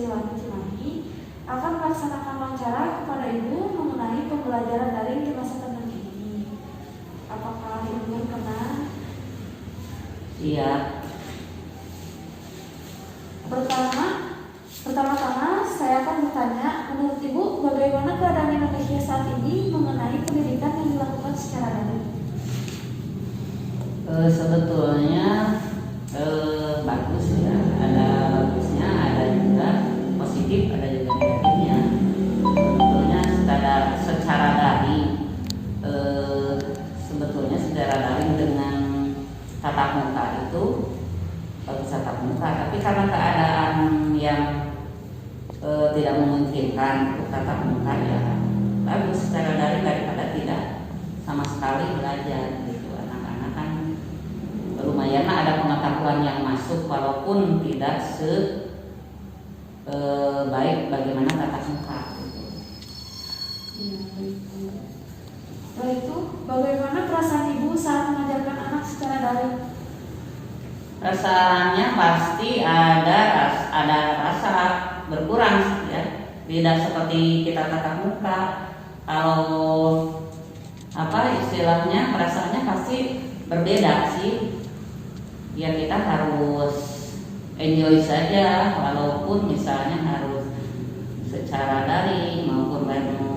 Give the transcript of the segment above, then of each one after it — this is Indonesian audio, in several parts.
Silwangi Cimahi akan melaksanakan wawancara kepada Ibu mengenai pembelajaran daring di masa pandemi ini. Apakah Ibu berkenan? Iya. Pertama-tama saya akan bertanya, menurut Ibu bagaimana keadaan Indonesia saat ini mengenai pendidikan yang dilakukan secara daring? Sebetulnya bagus ya, ada bagusnya, ada juga positif, ada juga negatifnya. Sebetulnya secara daring, sebetulnya secara daring dengan tatap muka itu bagus tatap muka, tapi karena keadaan yang tidak memungkinkan untuk tatap muka ya bagus secara daring daripada tidak sama sekali belajar gitu. Anak-anak kan lumayan ada pengetahuan yang masuk walaupun tidak baik bagaimana tatap muka gitu. Setelah itu, bagaimana perasaan Ibu saat mengajarkan anak secara daring? Rasanya pasti ada rasa berkurang ya, tidak seperti kita tatap muka. Kalau istilahnya perasaannya pasti berbeda sih. Ya kita harus enjoy saja, walaupun misalnya harus secara daring maupun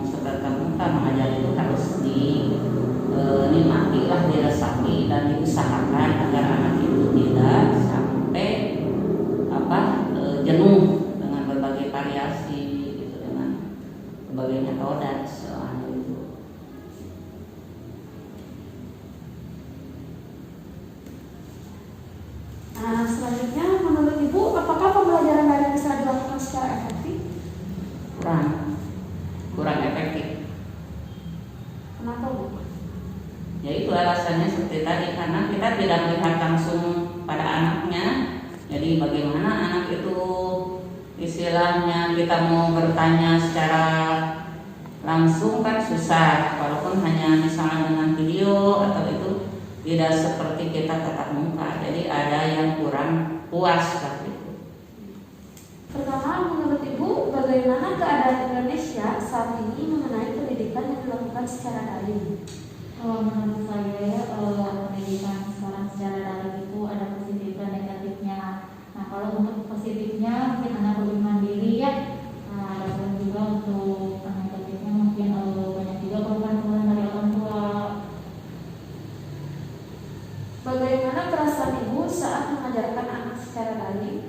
setatap muka, mengajar itu harus dinikmati lah, diresapi dan diusahakan agar anak itu tidak sampai jenuh dengan berbagai variasi gitu, dengan berbagai metode soalnya itu. Nah, selanjutnya menurut Ibu apakah pembelajaran daring bisa dilakukan secara efektif? Kurang efektif. Kenapa, Bu? Ya itu alasannya seperti tadi, karena kita tidak melihat langsung pada anaknya. Jadi bagaimana anak itu istilahnya kita mau bertanya secara langsung kan susah, walaupun hanya misalnya dengan video atau itu tidak seperti kita tatap muka. Jadi ada yang kurang puas seperti itu. Pertama, menurut Ibu bagaimana keadaan Indonesia saat ini mengenai pendidikan yang dilakukan secara daring? Menurut saya pendidikan sekarang secara daring itu ada positif dan negatifnya. Nah, kalau untuk positifnya mungkin anak lebih mandiri ya. Nah, dan juga untuk negatifnya mungkin banyak juga keluhan dari orang tua. Bagaimana perasaan Ibu saat mengajarkan anak secara daring?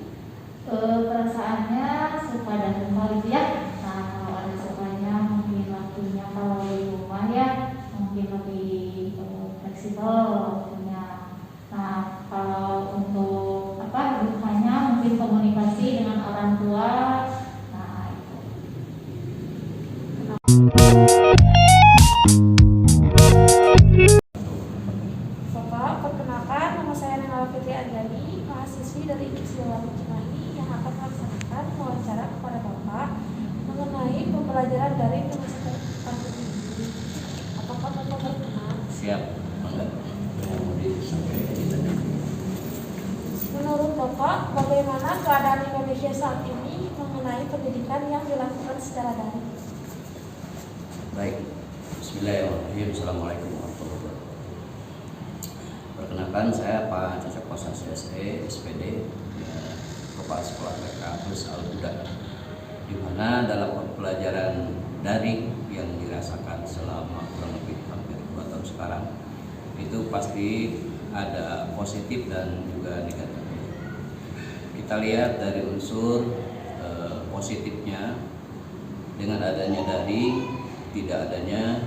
Perasaannya suka dan duka gitu ya. Nah, kalau ada sukanya mungkin waktunya kalau di rumah ya mungkin lebih fleksibel waktunya. Nah, kalau untuk dukanya mungkin komunikasi dengan orang tua. Nah, itu. Bapak, perkenalkan nama saya Nela Fitri Anjani, mahasiswi dari IKIP Silwangi Cimahi yang akan melaksanakan wawancara kepada Bapak mengenai pembelajaran daring di masa pandemi ini. Apakah Bapak berkenan? Siap, enggak? Menurut Bapak, bagaimana keadaan Indonesia saat ini mengenai pendidikan yang dilakukan secara daring? Baik, Bismillahirrahmanirrahim. Assalamualaikum warahmatullahi wabarakatuh. Perkenalkan, saya Pak Cecep Kosa CSE SPD, Kepala Sekolah TK Plus Al-Huda, di mana dalam pembelajaran daring yang dirasakan selama kurang lebih hampir 2 tahun sekarang itu pasti ada positif dan juga negatif. Kita lihat dari unsur positifnya, dengan adanya daring tidak adanya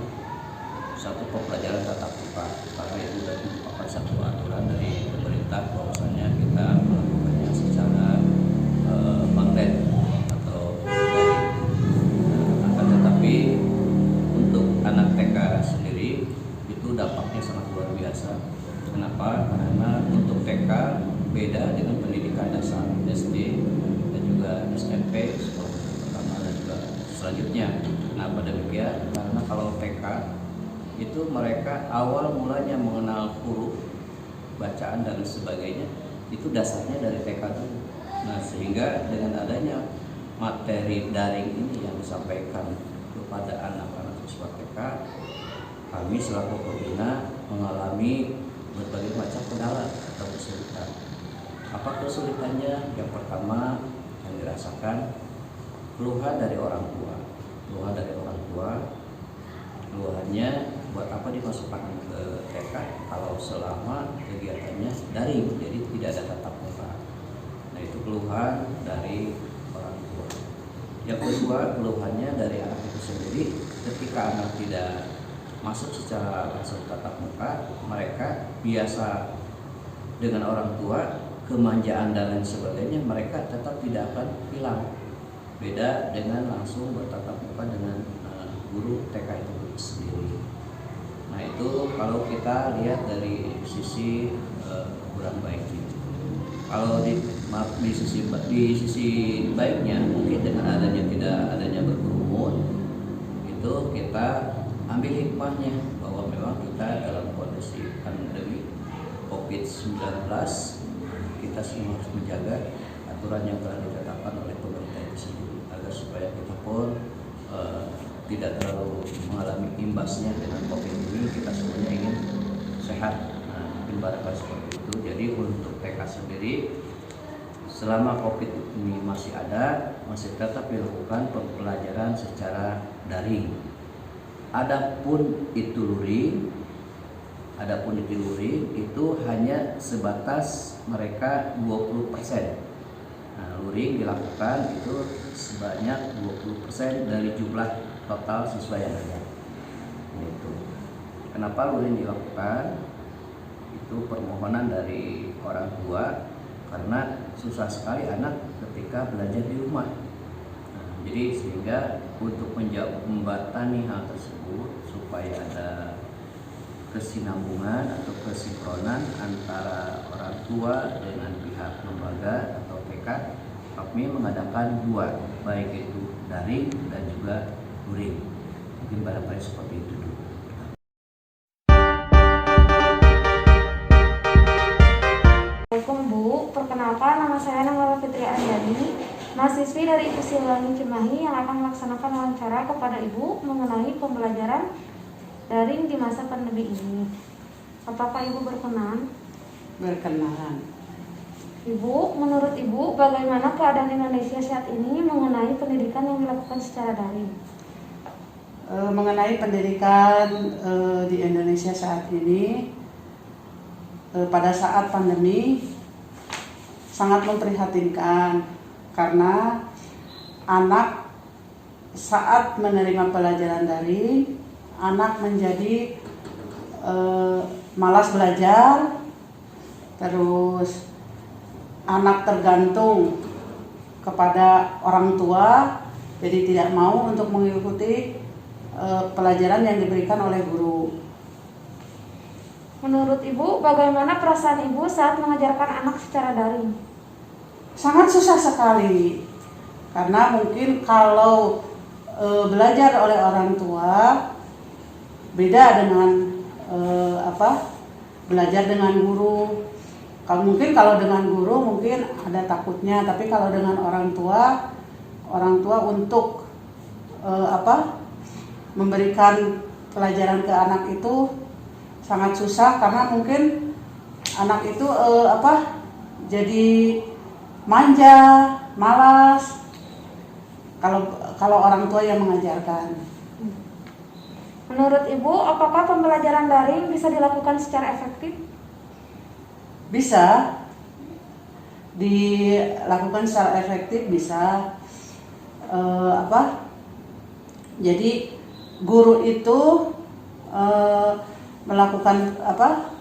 satu pembelajaran tatap muka, karena itu sudah merupakan satu aturan dari pemerintah bahwasanya kita melakukannya secara magnet atau daring. Akan tetapi untuk anak TK sendiri itu dampaknya sangat luar biasa. Kenapa? Karena untuk TK beda dengan pendidikan dasar SD dan juga SMP, sekolah pertama dan juga selanjutnya. Kenapa demikian? Karena kalau TK itu mereka awal mulanya mengenal huruf, bacaan dan sebagainya itu dasarnya dari TK dulu. Nah, sehingga dengan adanya materi daring ini yang disampaikan kepada anak-anak siswa TK, kami selaku pembina mengalami berbagai macam kendala atau kesulitan. Apa kesulitannya? Yang pertama yang dirasakan keluhan dari orang tua. Keluhannya buat apa dimasukkan ke TK kalau selama kegiatannya daring, jadi tidak ada tatap muka. Nah, itu keluhan dari orang tua. Yang kedua, keluhannya dari anak itu sendiri. Ketika anak tidak masuk secara langsung tatap muka, mereka biasa dengan orang tua, kemanjaan dan lain sebagainya, mereka tetap tidak akan hilang. Beda dengan langsung bertatap muka dengan guru TK itu sendiri. Nah, itu kalau kita lihat dari sisi kurang baiknya. Kalau di sisi baiknya, mungkin dengan tidak adanya berkerumun, itu kita ambil hikmahnya bahwa memang kita dalam kondisi pandemi COVID-19, kita semua harus menjaga aturan yang telah ditetapkan oleh pemerintah itu sendiri agar supaya kita pun tidak terlalu mengalami imbasnya dengan COVID ini. Kita semuanya ingin sehat. Nah, mungkin barangkali seperti itu. Jadi untuk TK sendiri, selama COVID ini masih ada, masih tetap dilakukan pembelajaran secara daring. Adapun itu luring itu hanya sebatas mereka 20%. Nah, luring dilakukan itu sebanyak 20% dari jumlah total siswa yang ada. Itu. Kenapa luring dilakukan? Itu permohonan dari orang tua karena susah sekali anak ketika belajar di rumah. Nah, jadi sehingga untuk menjembatani hal tersebut supaya ada kesinambungan atau kesinkronan antara orang tua dengan pihak lembaga atau TK, kami mengadakan dua, baik itu daring dan juga luring. Mungkin barangkali seperti itu dulu. Assalamualaikum Bu, perkenalkan nama saya Nangala Fitri Anjani, mahasiswi dari IPS Silwangi Cimahi yang akan melaksanakan wawancara kepada Ibu mengenai pembelajaran daring di masa pandemi ini. Apakah Ibu berkenan? Berkenan. Ibu, menurut Ibu, bagaimana keadaan Indonesia saat ini mengenai pendidikan yang dilakukan secara daring? Mengenai pendidikan di Indonesia saat ini, pada saat pandemi sangat memprihatinkan karena anak saat menerima pelajaran daring, anak menjadi malas belajar, terus anak tergantung kepada orang tua, jadi tidak mau untuk mengikuti pelajaran yang diberikan oleh guru. Menurut Ibu, bagaimana perasaan Ibu saat mengajarkan anak secara daring? Sangat susah sekali, karena mungkin kalau belajar oleh orang tua beda dengan belajar dengan guru. Kalau dengan guru mungkin ada takutnya, tapi kalau dengan orang tua untuk memberikan pelajaran ke anak itu sangat susah, karena mungkin anak itu jadi manja, malas kalau orang tua yang mengajarkan. Menurut Ibu, apakah pembelajaran daring bisa dilakukan secara efektif? Bisa dilakukan secara efektif, bisa. Jadi guru itu melakukan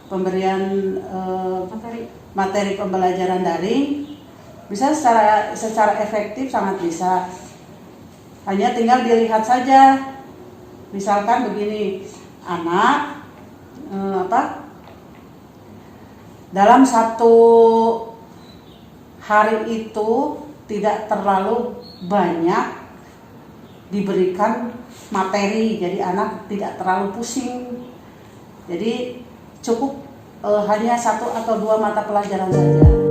pemberian materi pembelajaran daring bisa secara efektif, sangat bisa. Hanya tinggal dilihat saja. Misalkan begini, anak dalam satu hari itu tidak terlalu banyak diberikan materi, jadi anak tidak terlalu pusing. Jadi cukup hanya 1 atau 2 mata pelajaran saja.